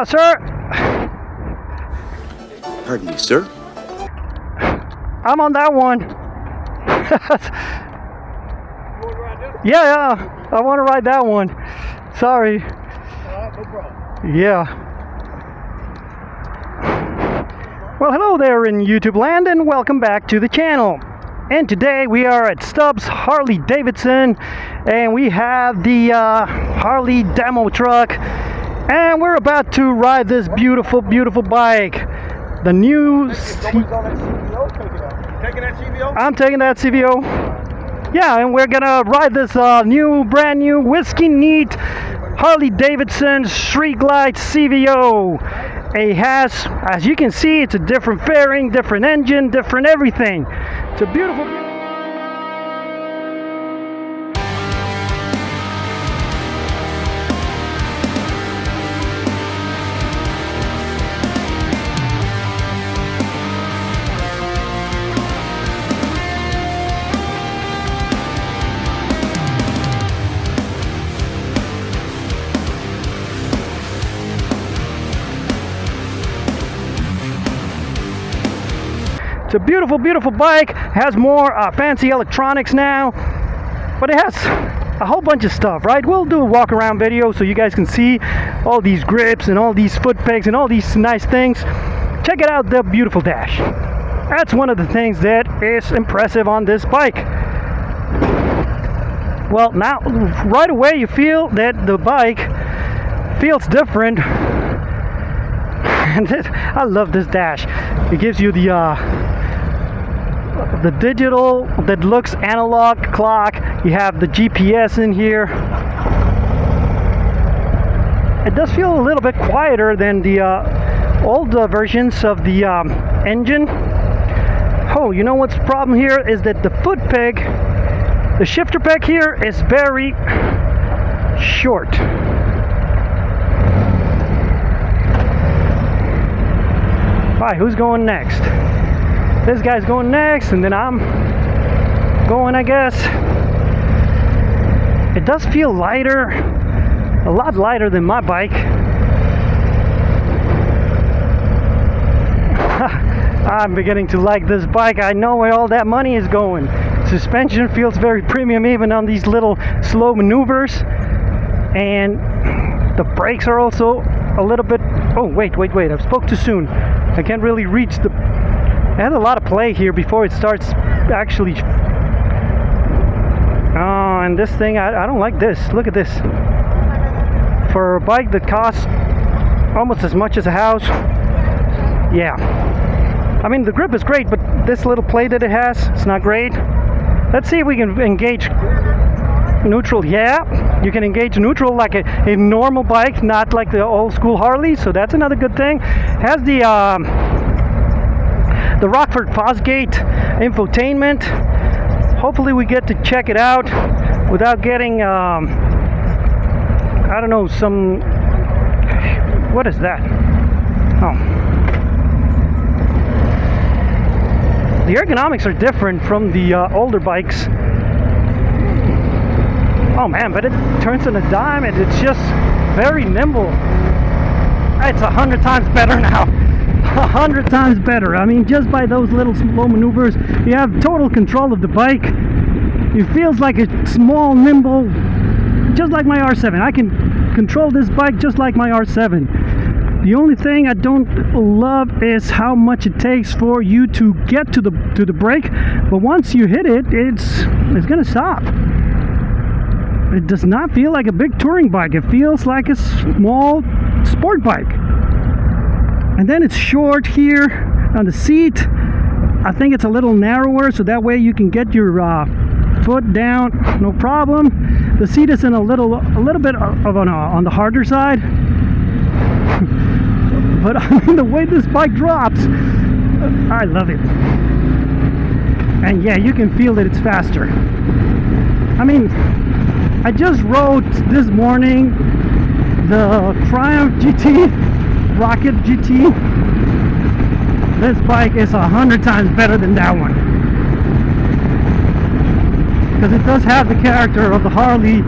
Sir. Pardon me, sir? I'm on that one. Yeah, I want to ride that one. Sorry. No problem. Yeah. Well, hello there in YouTube land and welcome back to the channel. And today we are at Stubbs Harley Davidson and we have the Harley demo truck and we're about to ride this beautiful bike. The new Taking that CVO? I'm taking that CVO. Yeah, and we're gonna ride this brand new whiskey neat Harley Davidson Street Glide CVO. It has, as you can see, it's a different fairing, different engine, different everything. It's a beautiful. It's a beautiful bike. Has more fancy electronics now, but it has a whole bunch of stuff, right? We'll do a walk around video so you guys can see all these grips and all these foot pegs and all these nice things. Check it out, the beautiful dash. That's one of the things that is impressive on this bike. Well, now right away you feel that the bike feels different. And I love this dash. It gives you the digital that looks analog clock. You have the GPS in here. It does feel a little bit quieter than the old versions of the engine. Oh, you know what's the problem here is that the foot peg, the shifter peg here is very short. Alright, who's going next? This guy's going next, and then I'm going, I guess. It does feel lighter, a lot lighter than my bike. I'm beginning to like this bike. I know where all that money is going. Suspension feels very premium even on these little slow maneuvers. And the brakes are also a little bit... Oh, wait. I spoke too soon. I can't really reach the... It has a lot of play here before it starts actually. Oh, and this thing, I don't like this. Look at this. For a bike that costs almost as much as a house. Yeah. I mean, the grip is great, but this little play that it has, it's not great. Let's see if we can engage neutral. Yeah, you can engage neutral like a normal bike, not like the old school Harley. So that's another good thing. Has the Rockford Fosgate infotainment. Hopefully we get to check it out without getting I don't know, some... What is that? Oh. The ergonomics are different from the older bikes. Oh man, but it turns on a dime and it's just very nimble. It's 100 times better now. 100 times better. I mean, just by those little slow maneuvers, you have total control of the bike. It feels like a small, nimble, just like my R7. I can control this bike just like my R7. The only thing I don't love is how much it takes for you to get to the brake. But once you hit it, it's gonna stop. It does not feel like a big touring bike. It feels like a small sport bike. And then it's short here on the seat. I think it's a little narrower, so that way you can get your foot down, no problem. The seat is in a little bit of on the harder side. But I mean, the way this bike drops, I love it. And yeah, you can feel that it's faster. I mean, I just rode this morning the Triumph GT, Rocket GT. This bike is 100 times better than that one. Because it does have the character of the Harley,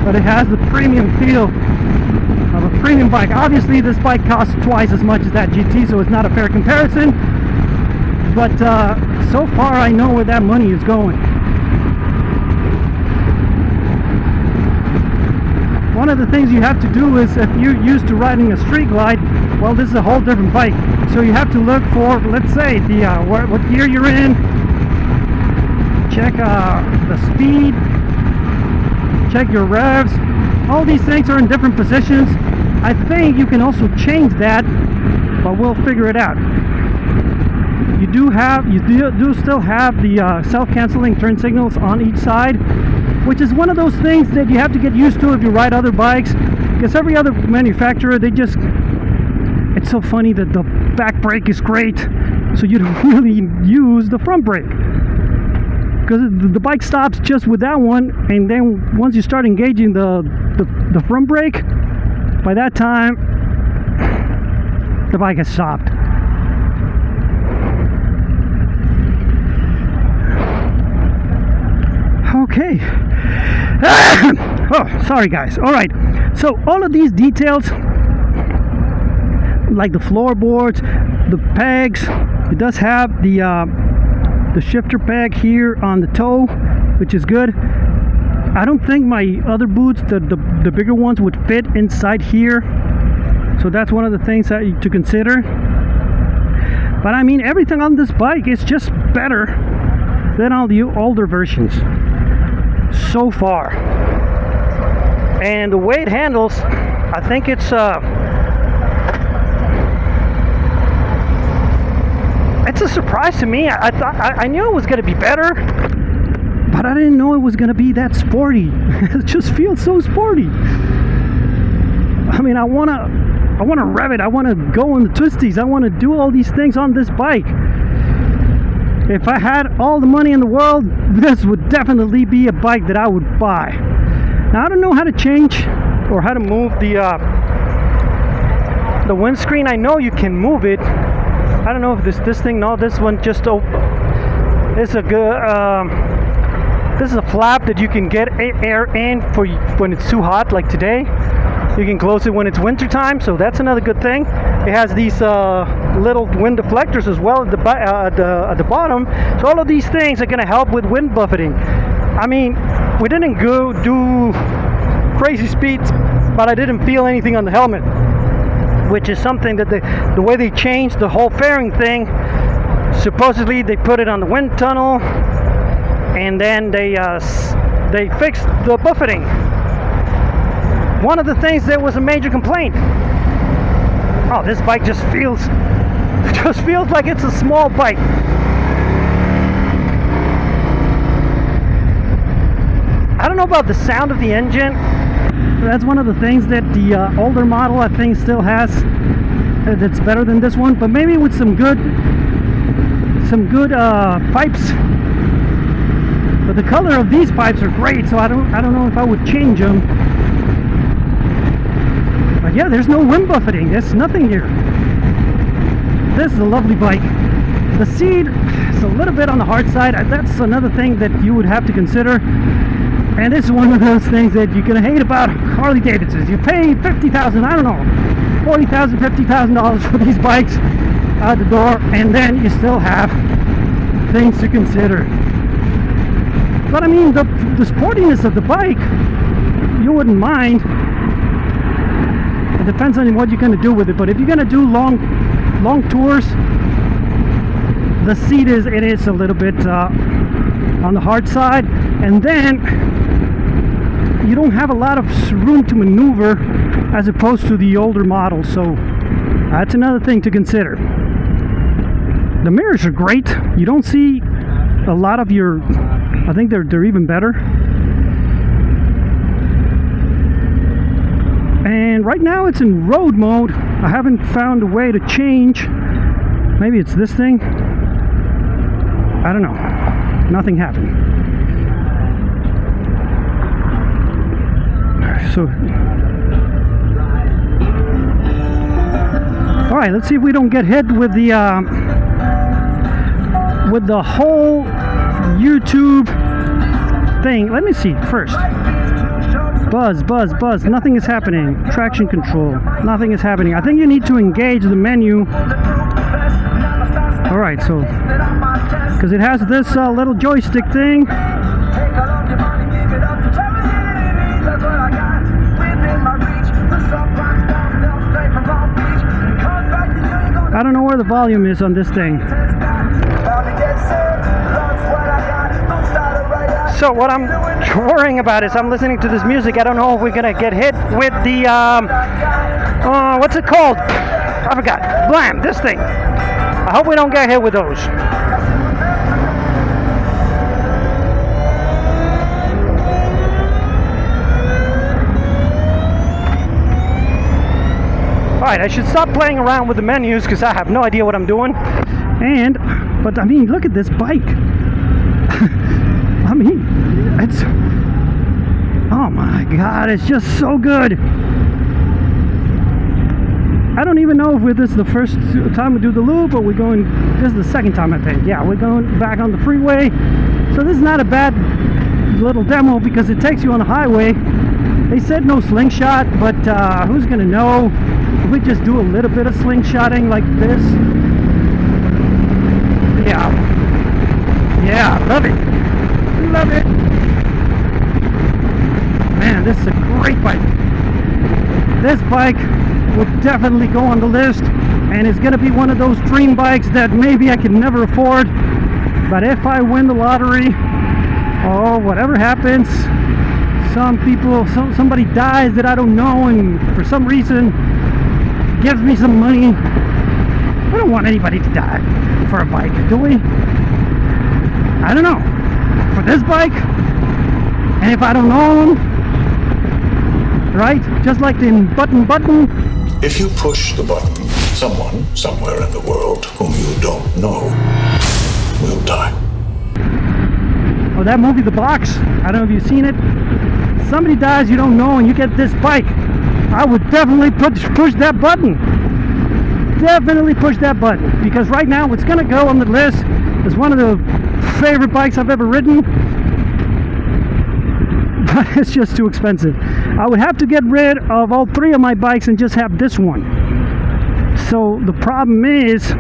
but it has the premium feel of a premium bike. Obviously, this bike costs twice as much as that GT, so it's not a fair comparison. But so far, I know where that money is going. One of the things you have to do is, if you're used to riding a street glide, well, this is a whole different bike. So you have to look for, let's say, the what gear you're in. Check the speed. Check your revs. All these things are in different positions. I think you can also change that, but we'll figure it out. You do still have the self-canceling turn signals on each side, which is one of those things that you have to get used to if you ride other bikes, because every other manufacturer, it's so funny that the back brake is great, so you don't really use the front brake, because the bike stops just with that one, and then once you start engaging the front brake, by that time the bike has stopped. Okay. Oh, sorry guys. All right. So all of these details, like the floorboards, the pegs, it does have the shifter peg here on the toe, which is good. I don't think my other boots, the bigger ones, would fit inside here, so that's one of the things to consider. But I mean, everything on this bike is just better than all the older versions so far. And the way it handles, I think it's a surprise to me. I knew it was going to be better, but I didn't know it was going to be that sporty. It just feels so sporty. I mean, I want to rev it. I want to go on the twisties. I want to do all these things on this bike. If I had all the money in the world, this would definitely be a bike that I would buy. Now, I don't know how to change or how to move the windscreen. I know you can move it. I don't know if this thing. No, this one just it's a good. This is a flap that you can get air in for when it's too hot, like today. You can close it when it's winter time, so that's another good thing. It has these little wind deflectors as well at the bottom. So all of these things are going to help with wind buffeting. I mean, we didn't go do crazy speeds, but I didn't feel anything on the helmet, which is something that the way they changed the whole fairing thing. Supposedly they put it on the wind tunnel, and then they fixed the buffeting. One of the things that was a major complaint. Oh, this bike just feels like it's a small bike. I don't know about the sound of the engine. That's one of the things that the older model, I think, still has that's better than this one. But maybe with some good pipes. But the color of these pipes are great, so I don't know if I would change them. But yeah, there's no wind buffeting. There's nothing here. This is a lovely bike. The seat is a little bit on the hard side. That's another thing that you would have to consider. And this is one of those things that you're gonna hate about Harley Davidsons. You pay $50,000, I don't know, $40,000, $50,000 for these bikes out the door, and then you still have things to consider. But I mean, the sportiness of the bike, you wouldn't mind. It depends on what you're going to do with it. But if you're going to do long tours, the seat is a little bit on the hard side, and then you don't have a lot of room to maneuver as opposed to the older models. So that's another thing to consider. The mirrors are great. You don't see a lot of your. I think they're even better. And right now it's in road mode. I haven't found a way to change. Maybe it's this thing. I don't know. Nothing happened. So, all right. Let's see if we don't get hit with the whole YouTube thing. Let me see first. Buzz, buzz, buzz. Nothing is happening. Traction control. Nothing is happening. I think you need to engage the menu. Alright, so, because it has this little joystick thing. I don't know where the volume is on this thing. So what I'm worrying about is I'm listening to this music. I don't know if we're gonna get hit with the what's it called? I forgot. Blam, this thing. I hope we don't get hit with those. Alright, I should stop playing around with the menus because I have no idea what I'm doing. But I mean, look at this bike. I mean, it's, oh my god, it's just so good. I don't even know if this is the first time we do the loop, or this is the second time I think. Yeah, we're going back on the freeway. So this is not a bad little demo because it takes you on the highway. They said no slingshot, but who's gonna know? If we just do a little bit of slingshotting like this. Yeah, love it. Love it. Man, this is a great bike. This bike would definitely go on the list, and it's gonna be one of those dream bikes that maybe I can never afford, but if I win the lottery or whatever happens, somebody dies that I don't know and for some reason gives me some money. We don't want anybody to die for a bike, do we? I don't know. For this bike, and if I don't know them, right? Just like the button. If you push the button, someone, somewhere in the world, whom you don't know, will die. Oh, that movie, The Box, I don't know if you've seen it. Somebody dies you don't know and you get this bike. I would definitely push that button. Definitely push that button. Because right now, it's going to go on the list as one of the favorite bikes I've ever ridden. But it's just too expensive. I would have to get rid of all three of my bikes and just have this one. So the problem is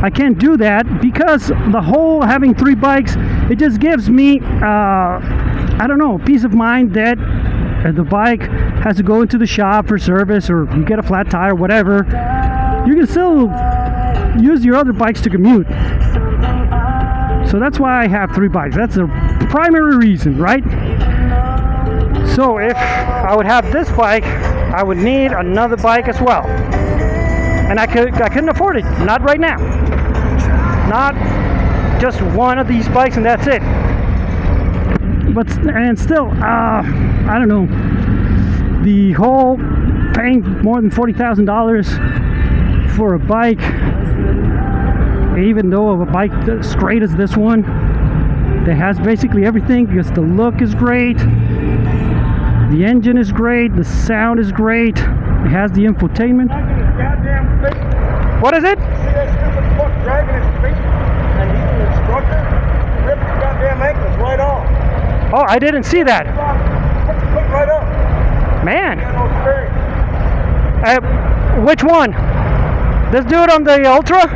I can't do that because the whole having three bikes, it just gives me I don't know, peace of mind that the bike has to go into the shop for service, or you get a flat tire, whatever. You can still use your other bikes to commute. So that's why I have three bikes. That's the primary reason, right? So if I would have this bike, I would need another bike as well. And I couldn't afford it. Not right now. Not just one of these bikes and that's it. And still, I don't know. The whole paying more than $40,000 for a bike, even though of a bike as great as this one, that has basically everything, because the look is great, the engine is great, the sound is great, it has the infotainment. What is it? See that stupid fuck dragging his feet, and he's an instructor? Ripped his goddamn ankles right off. Oh, I didn't see that. Put right up. Man. No Which one? This dude on the Ultra?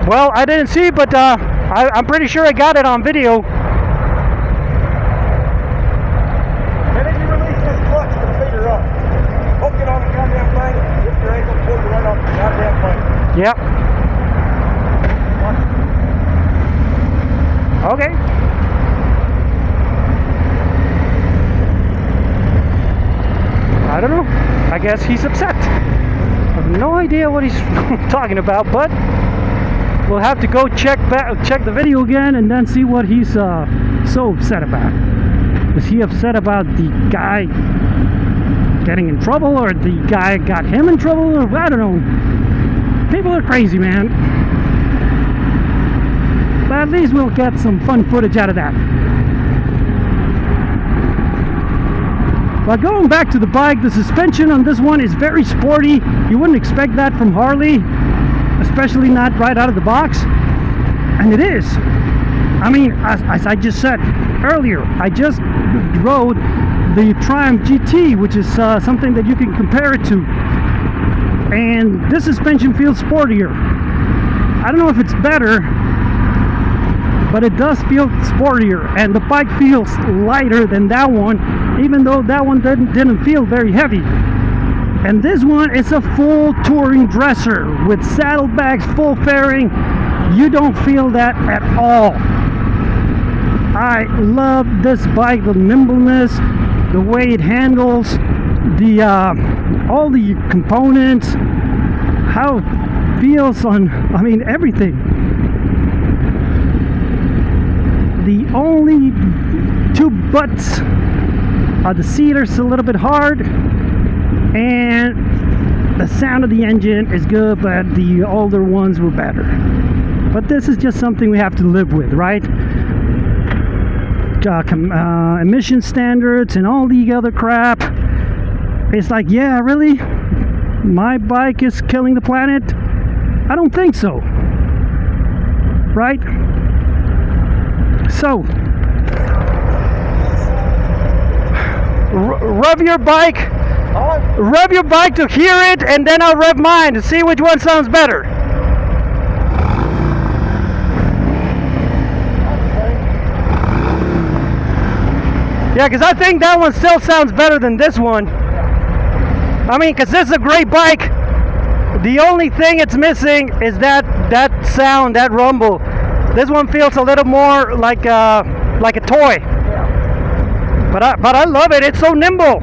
Well, I didn't see, but I'm pretty sure I got it on video. And then you release this clutch to feed her up. Hook it on the goddamn thing, lift your ankle, pull you right off the goddamn thing. Yep. Okay. I don't know. I guess he's upset. I have no idea what he's talking about, but we'll have to go check the video again and then see what he's so upset about. Is he upset about the guy getting in trouble, or the guy got him in trouble, or I don't know. People are crazy, man. But at least we'll get some fun footage out of that. But going back to the bike, the suspension on this one is very sporty. You wouldn't expect that from Harley, especially not right out of the box. And it is. I mean, as I just said earlier, I just rode the Triumph GT, which is something that you can compare it to. And this suspension feels sportier. I don't know if it's better, but it does feel sportier, and the bike feels lighter than that one, even though that one didn't feel very heavy. And this one is a full touring dresser with saddlebags, full fairing. You don't feel that at all. I love this bike, the nimbleness, the way it handles, the all the components, how it feels on, I mean, everything. The only two butts are the seaters a little bit hard, and the sound of the engine is good, but the older ones were better. But this is just something we have to live with, right? Emission standards and all the other crap. It's like, yeah, really? My bike is killing the planet? I don't think so. Right? So, rev your bike. Rev your bike to hear it, and then I'll rev mine to see which one sounds better. Yeah, because I think that one still sounds better than this one. I mean, because this is a great bike. The only thing it's missing is that sound, that rumble. This one feels a little more like a toy. Yeah. But I love it. It's so nimble.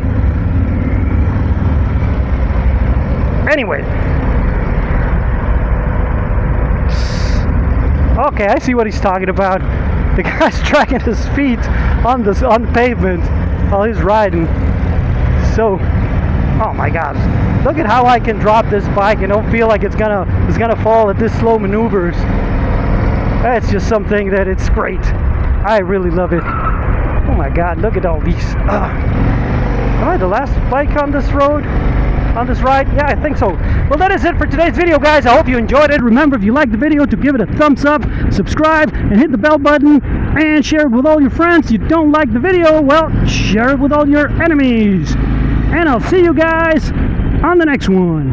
Anyway. Okay, I see what he's talking about. The guy's dragging his feet on the pavement while he's riding. So, oh my God! Look at how I can drop this bike and don't feel like it's gonna fall at this slow maneuvers. That's just something that it's great. I really love it. Oh my God! Look at all these. Am I the last bike on this road? On this ride? Yeah, I think so. Well, that is it for today's video, guys. I hope you enjoyed it. Remember, if you liked the video, to give it a thumbs up, subscribe, and hit the bell button, and share it with all your friends. You don't like the video, well, share it with all your enemies. And I'll see you guys on the next one.